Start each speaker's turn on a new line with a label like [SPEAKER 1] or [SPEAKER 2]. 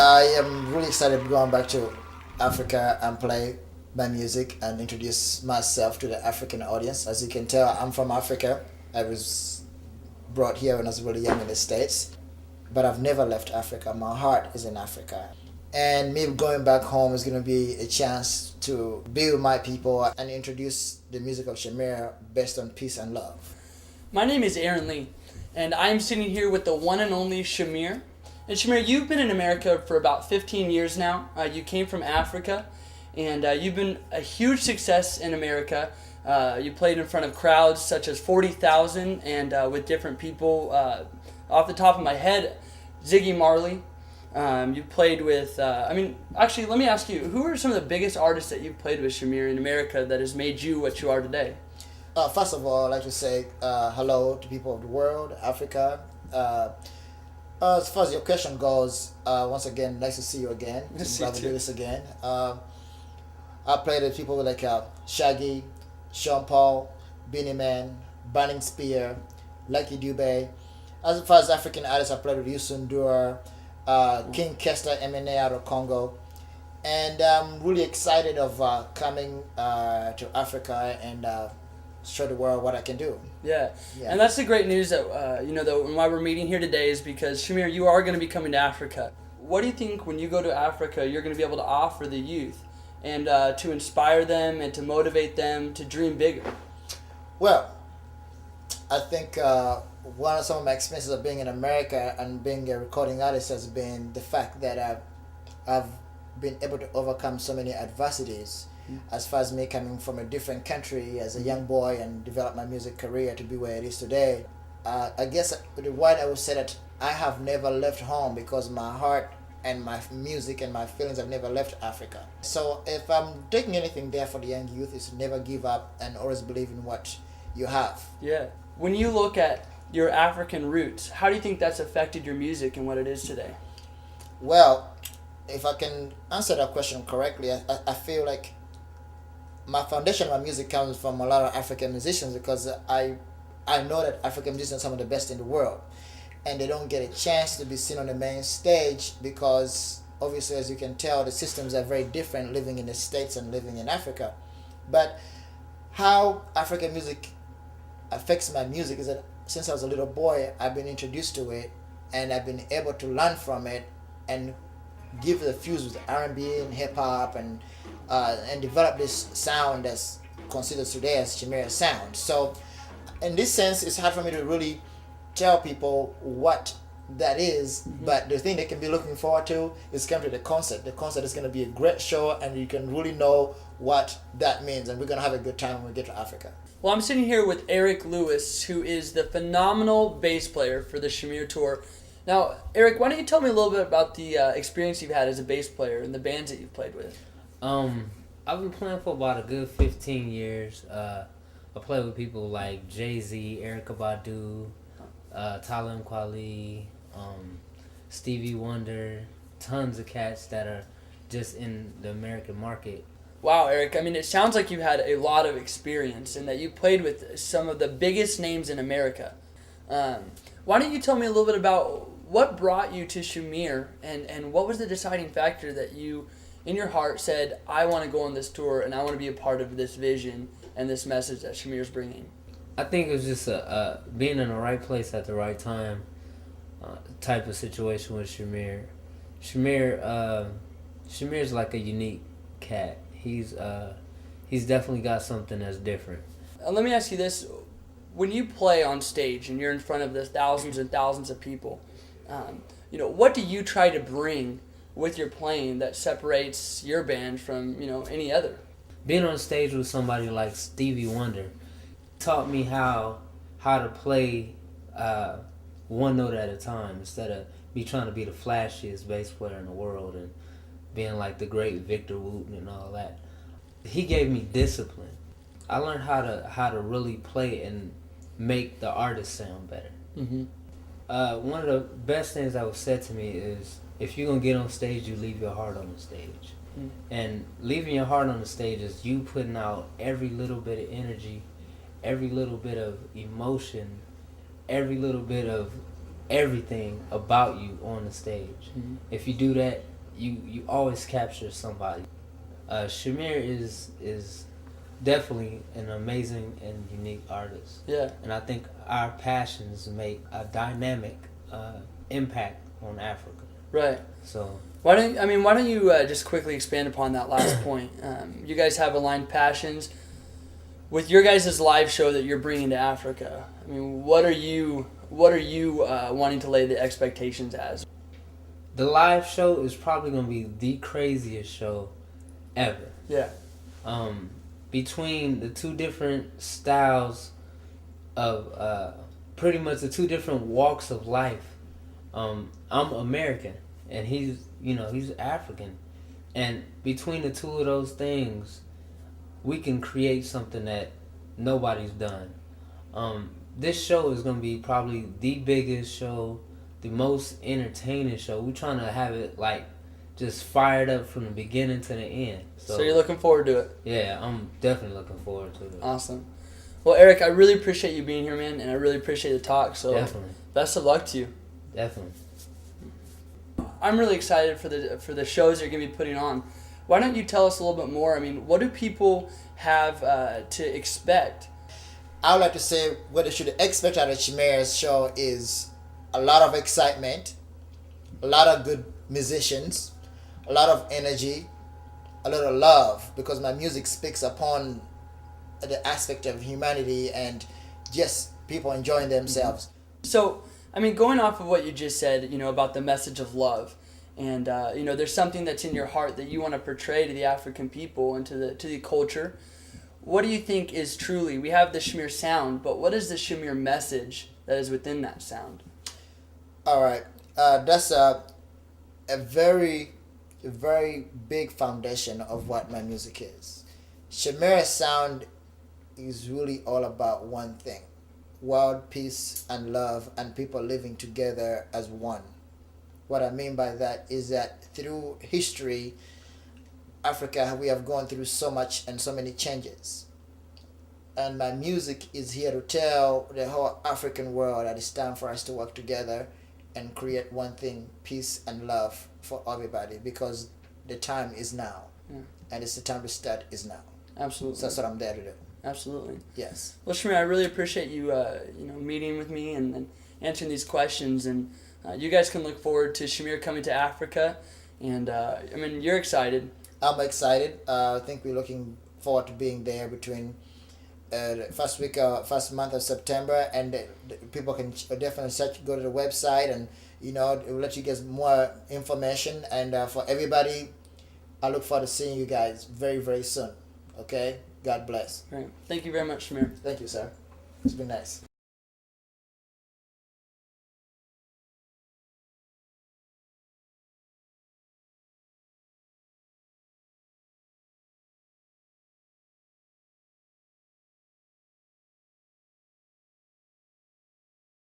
[SPEAKER 1] I am really excited going back to Africa and play my music and introduce myself to the African audience. As you can tell, I'm from Africa. I was brought here when I was really young in the States, but I've never left Africa. My heart is in Africa. And me going back home is going to be a chance to be with my people and introduce the music of Shamir based on peace and love.
[SPEAKER 2] My name is Aaron Lee, and I'm sitting here with the one and only Shamir. And Shamir, you've been in America for about 15 years now. You came from Africa, and you've been a huge success in America. You played in front of crowds such as 40,000 and with different people. Off the top of my head, Ziggy Marley. You played with, actually, let me ask you, who are some of the biggest artists that you've played with, Shamir, in America that has made you what you are today?
[SPEAKER 1] First of all, I'd like to say hello to people of the world, Africa. As far as your question goes, once again, nice to see you again. Glad to do this again. I played with people like Shaggy, Sean Paul, Beanie Man, Burning Spear, Lucky Dube. As far as African artists, I played with Youssou N'Dour, King Kester Emene out of Congo. And I'm really excited of coming to Africa and show the world what I can do.
[SPEAKER 2] Yeah. And that's the great news that, why we're meeting here today is because, Shamir, you are going to be coming to Africa. What do you think when you go to Africa you're going to be able to offer the youth and to inspire them and to motivate them to dream bigger?
[SPEAKER 1] Well, I think one of some of my experiences of being in America and being a recording artist has been the fact that I've been able to overcome so many adversities. As far as me coming from a different country as a young boy and develop my music career to be where it is today, I guess the word I would say that I have never left home because my heart and my music and my feelings have never left Africa. So if I'm taking anything there for the young youth is to never give up and always believe in what you have.
[SPEAKER 2] Yeah. When you look at your African roots, how do you think that's affected your music and what it is today?
[SPEAKER 1] Well, if I can answer that question correctly, I feel like my foundation of my music comes from a lot of African musicians because I know that African musicians are some of the best in the world, and they don't get a chance to be seen on the main stage because obviously, as you can tell, the systems are very different living in the States and living in Africa. But how African music affects my music is that since I was a little boy, I've been introduced to it and I've been able to learn from it and give the fuse with R&B and hip hop and develop this sound that's considered today as Shamir's sound. So in this sense, it's hard for me to really tell people what that is, but the thing they can be looking forward to is coming to the concert. The concert is going to be a great show and you can really know what that means, and we're going to have a good time when we get to Africa.
[SPEAKER 2] Well, I'm sitting here with Eric Lewis, who is the phenomenal bass player for the Shamir Tour. Now, Eric, why don't you tell me a little bit about the experience you've had as a bass player and the bands that you've played with?
[SPEAKER 3] I've been playing for about a good 15 years. I play with people like Jay-Z, Erykah Badu, Talib Kweli, Stevie Wonder, tons of cats that are just in the American market.
[SPEAKER 2] Wow, Eric, I mean, it sounds like you've had a lot of experience and that you played with some of the biggest names in America. Why don't you tell me a little bit about what brought you to Shamir and what was the deciding factor that you, in your heart, said, I want to go on this tour and I want to be a part of this vision and this message that Shamir's bringing?
[SPEAKER 3] I think it was just being in the right place at the right time type of situation with Shamir. Shamir's like a unique cat. He's definitely got something that's different.
[SPEAKER 2] Let me ask you this. When you play on stage and you're in front of the thousands and thousands of people, what do you try to bring with your playing that separates your band from, any other?
[SPEAKER 3] Being on stage with somebody like Stevie Wonder taught me how to play one note at a time instead of me trying to be the flashiest bass player in the world and being like the great Victor Wooten and all that. He gave me discipline. I learned how to really play and make the artist sound better.
[SPEAKER 2] Mm-hmm.
[SPEAKER 3] One of the best things that was said to me is, if you're going to get on stage, you leave your heart on the stage.
[SPEAKER 2] Mm-hmm.
[SPEAKER 3] And leaving your heart on the stage is you putting out every little bit of energy, every little bit of emotion, every little bit of everything about you on the stage.
[SPEAKER 2] Mhm.
[SPEAKER 3] If you do that, you always capture somebody. Shamir is definitely an amazing and unique artist.
[SPEAKER 2] Yeah.
[SPEAKER 3] And I think our passions make a dynamic impact on Africa.
[SPEAKER 2] Right.
[SPEAKER 3] So
[SPEAKER 2] Why don't you just quickly expand upon that last point? You guys have aligned passions with your guys' live show that you're bringing to Africa. I mean, what are you wanting to lay the expectations as?
[SPEAKER 3] the live show is probably gonna be the craziest show ever.
[SPEAKER 2] Yeah.
[SPEAKER 3] Between the two different styles of pretty much the two different walks of life. I'm American and he's African, and between the two of those things, we can create something that nobody's done. This show is gonna be probably the biggest show, the most entertaining show. We're trying to have it like just fired up from the beginning to the end.
[SPEAKER 2] So you're looking forward to it?
[SPEAKER 3] Yeah, I'm definitely looking forward to it.
[SPEAKER 2] Awesome. Well, Eric, I really appreciate you being here, man, and I really appreciate the talk. So
[SPEAKER 3] Definitely.
[SPEAKER 2] Best of luck to you.
[SPEAKER 3] Definitely.
[SPEAKER 2] I'm really excited for the shows you're going to be putting on. Why don't you tell us a little bit more? I mean, what do people have to expect?
[SPEAKER 1] I would like to say what they should expect out of Shamir's show is a lot of excitement, a lot of good musicians, a lot of energy, a lot of love, because my music speaks upon the aspect of humanity and just people enjoying themselves.
[SPEAKER 2] So, I mean, going off of what you just said, about the message of love, and there's something that's in your heart that you want to portray to the African people and to the culture. What do you think is truly? We have the Shamir sound, but what is the Shamir message that is within that sound?
[SPEAKER 1] All right, that's a very big foundation of what my music is. Shamir's sound is really all about one thing: world peace and love, and people living together as one. What I mean by that is that through history, Africa, we have gone through so much and so many changes. And my music is here to tell the whole African world that it's time for us to work together and create one thing: peace and love for everybody, because the time is now.
[SPEAKER 2] Yeah.
[SPEAKER 1] And it's the time to start is now.
[SPEAKER 2] Absolutely.
[SPEAKER 1] So that's what I'm there to do.
[SPEAKER 2] Absolutely.
[SPEAKER 1] Yes.
[SPEAKER 2] Well, Shamir, I really appreciate you, meeting with me and answering these questions. And you guys can look forward to Shamir coming to Africa. And, you're excited.
[SPEAKER 1] I'm excited. I think we're looking forward to being there between the first month of September, and the people can definitely go to the website, and it will let you get more information. And for everybody, I look forward to seeing you guys very, very soon. Okay? God bless.
[SPEAKER 2] Right. Thank you very much, Shamir.
[SPEAKER 1] Thank you, sir. It's been nice.